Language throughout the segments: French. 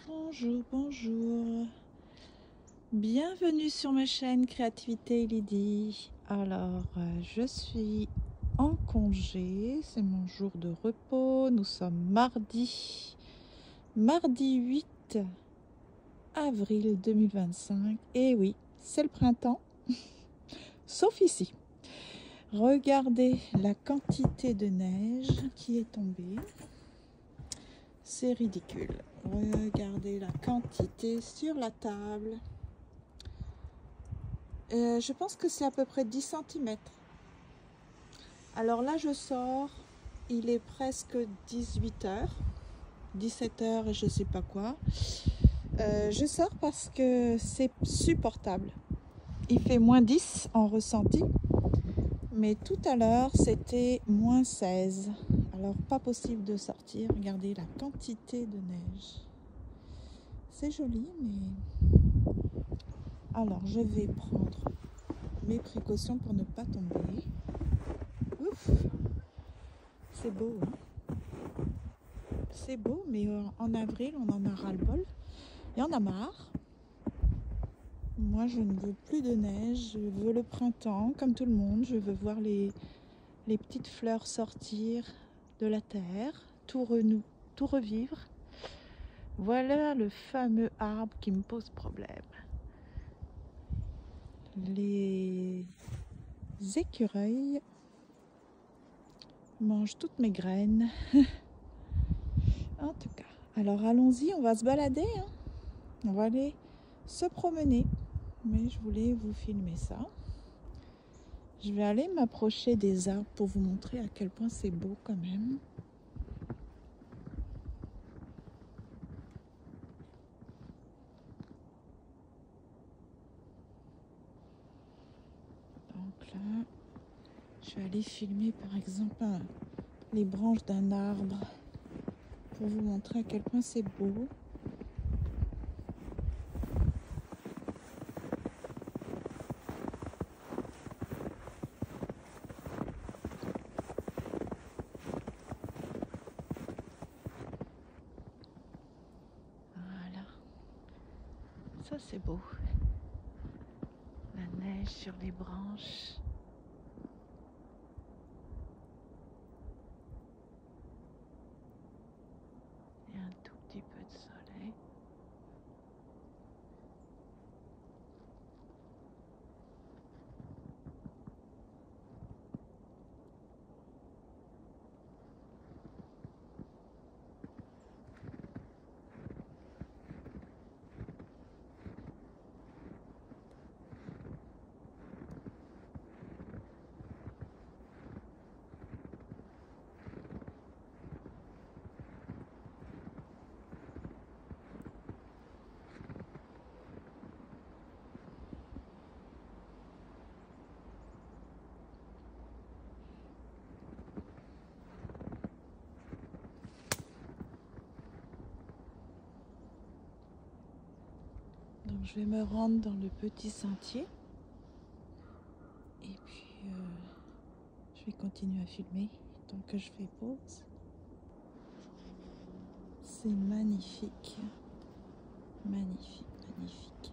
Bonjour, bonjour. Bienvenue sur ma chaîne Créativité Lydie. Alors, je suis en congé, c'est mon jour de repos. Nous sommes mardi 8 avril 2025. Et oui, c'est le printemps, sauf ici. Regardez la quantité de neige qui est tombée. C'est ridicule. Regardez la quantité sur la table. Je pense que c'est à peu près 10 cm. Alors là, je sors. Il est presque 18 h, 17 h et je sais pas quoi. Je sors parce que c'est supportable. Il fait moins 10 en ressenti. Mais tout à l'heure, c'était moins 16. Alors, pas possible de sortir. Regardez la quantité de neige. C'est joli, mais... Alors, je vais prendre mes précautions pour ne pas tomber. Ouf! C'est beau, hein? C'est beau, mais en avril, on en a ras-le-bol. Il y en a marre. Moi, je ne veux plus de neige. Je veux le printemps, comme tout le monde. Je veux voir les petites fleurs sortir de la terre, tout revivre. Voilà le fameux arbre qui me pose problème. Les écureuils mangent toutes mes graines. En tout cas, alors allons-y, on va se balader, hein. On va aller se promener. Mais je voulais vous filmer ça. Je vais aller m'approcher des arbres pour vous montrer à quel point c'est beau quand même. Donc là, je vais aller filmer par exemple les branches d'un arbre pour vous montrer à quel point c'est beau. Voilà, ça c'est beau. La neige sur les branches. Et un tout petit peu de soleil. Donc je vais me rendre dans le petit sentier et puis je vais continuer à filmer tant que je fais pause. C'est magnifique, magnifique, magnifique.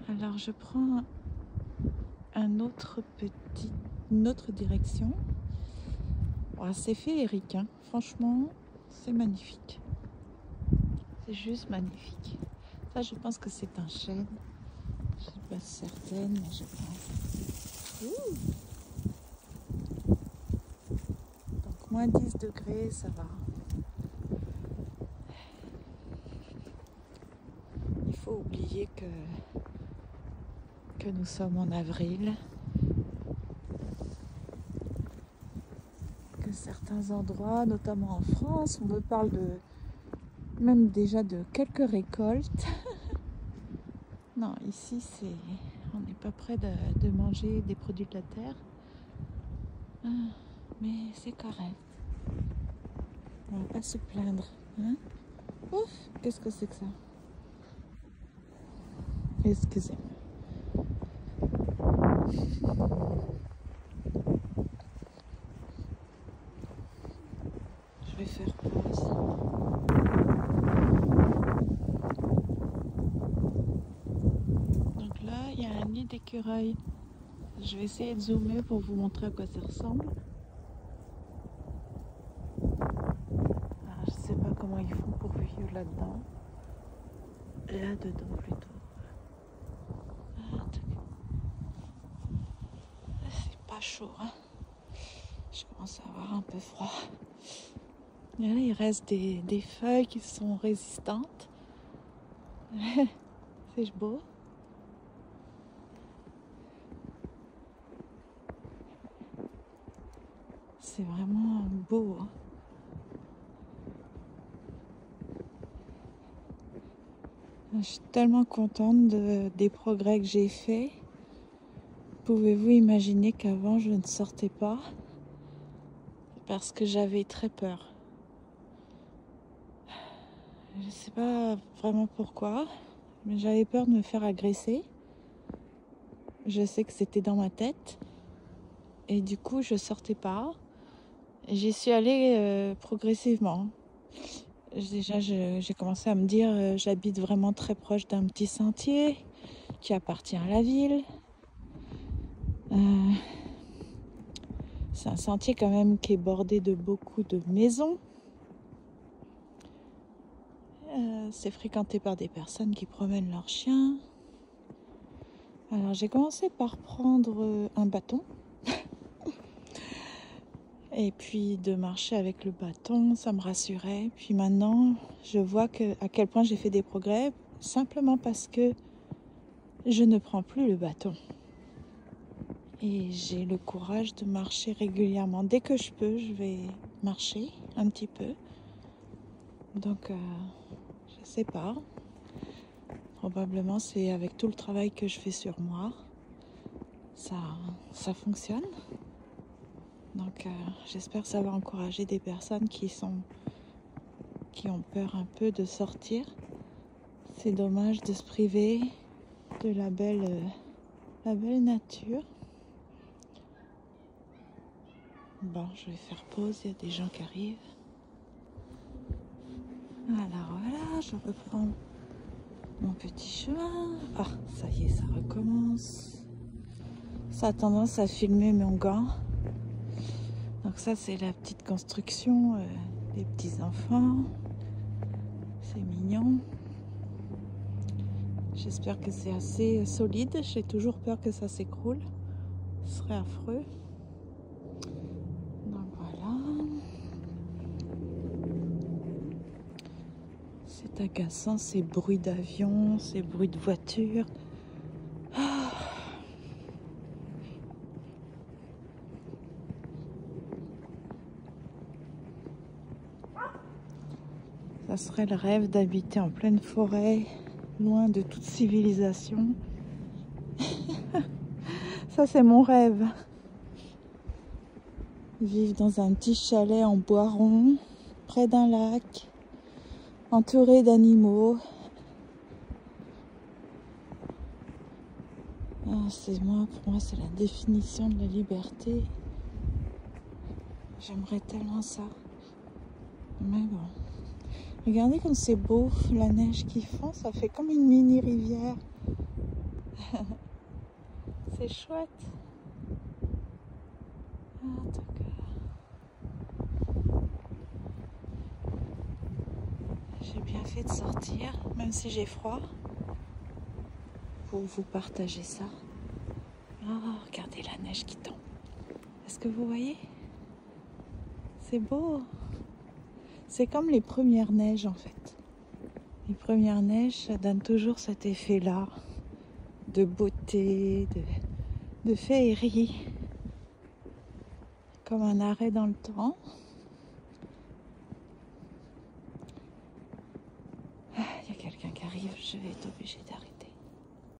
Alors je prends une autre direction. Oh, c'est féerique, hein. Franchement, c'est magnifique. C'est juste magnifique. Ça, je pense que c'est un chêne. Je ne suis pas certaine, mais je pense. Ouh. Donc moins 10 degrés, ça va. Il faut oublier que nous sommes en avril, que certains endroits, notamment en France, on me parle même déjà de quelques récoltes. Non, ici on n'est pas près de manger des produits de la terre. Ah, mais c'est correct. On va pas se plaindre. Hein? Ouf, qu'est-ce que c'est que ça? Excusez-moi. Je vais faire pause. Donc là, il y a un nid d'écureuil. Je vais essayer de zoomer pour vous montrer à quoi ça ressemble. Alors, je sais pas comment ils font pour vivre là-dedans. Là-dedans plutôt. C'est pas chaud, hein. Je commence à avoir un peu froid. Et là, il reste des feuilles qui sont résistantes. C'est beau. C'est vraiment beau. Hein. Je suis tellement contente des progrès que j'ai faits. Pouvez-vous imaginer qu'avant, je ne sortais pas parce que j'avais très peur. Je ne sais pas vraiment pourquoi, mais j'avais peur de me faire agresser. Je sais que c'était dans ma tête. Et du coup, je sortais pas. Et j'y suis allée progressivement. Déjà, j'ai commencé à me dire, j'habite vraiment très proche d'un petit sentier qui appartient à la ville. C'est un sentier quand même qui est bordé de beaucoup de maisons. C'est fréquenté par des personnes qui promènent leurs chiens. Alors j'ai commencé par prendre un bâton. Et puis de marcher avec le bâton, ça me rassurait. Puis maintenant, je vois à quel point j'ai fait des progrès, simplement parce que je ne prends plus le bâton. Et j'ai le courage de marcher régulièrement. Dès que je peux, je vais marcher un petit peu. Donc, je sais pas. Probablement, c'est avec tout le travail que je fais sur moi. Ça fonctionne. Donc j'espère que ça va encourager des personnes qui ont peur un peu de sortir. C'est dommage de se priver de la belle nature. Bon, je vais faire pause, il y a des gens qui arrivent. Alors voilà, je reprends mon petit chemin. Ah, ça y est, ça recommence. Ça a tendance à filmer mon gant. Donc ça, c'est la petite construction des petits-enfants. C'est mignon. J'espère que c'est assez solide. J'ai toujours peur que ça s'écroule. Ce serait affreux. Donc voilà. C'est agaçant, ces bruits d'avion, ces bruits de voiture. Ça serait le rêve d'habiter en pleine forêt, loin de toute civilisation. Ça, c'est mon rêve. Vivre dans un petit chalet en bois rond, près d'un lac, entouré d'animaux. Ah, pour moi, c'est la définition de la liberté. J'aimerais tellement ça. Mais bon. Regardez comme c'est beau, la neige qui fond, ça fait comme une mini rivière. C'est chouette. Ah, d'accord. J'ai bien fait de sortir, même si j'ai froid, pour vous partager ça. Ah, Regardez la neige qui tombe. Est-ce que vous voyez? C'est beau. C'est comme les premières neiges en fait. Les premières neiges, ça donne toujours cet effet-là de beauté, de féerie. Comme un arrêt dans le temps. Il y a quelqu'un qui arrive, je vais être obligée d'arrêter.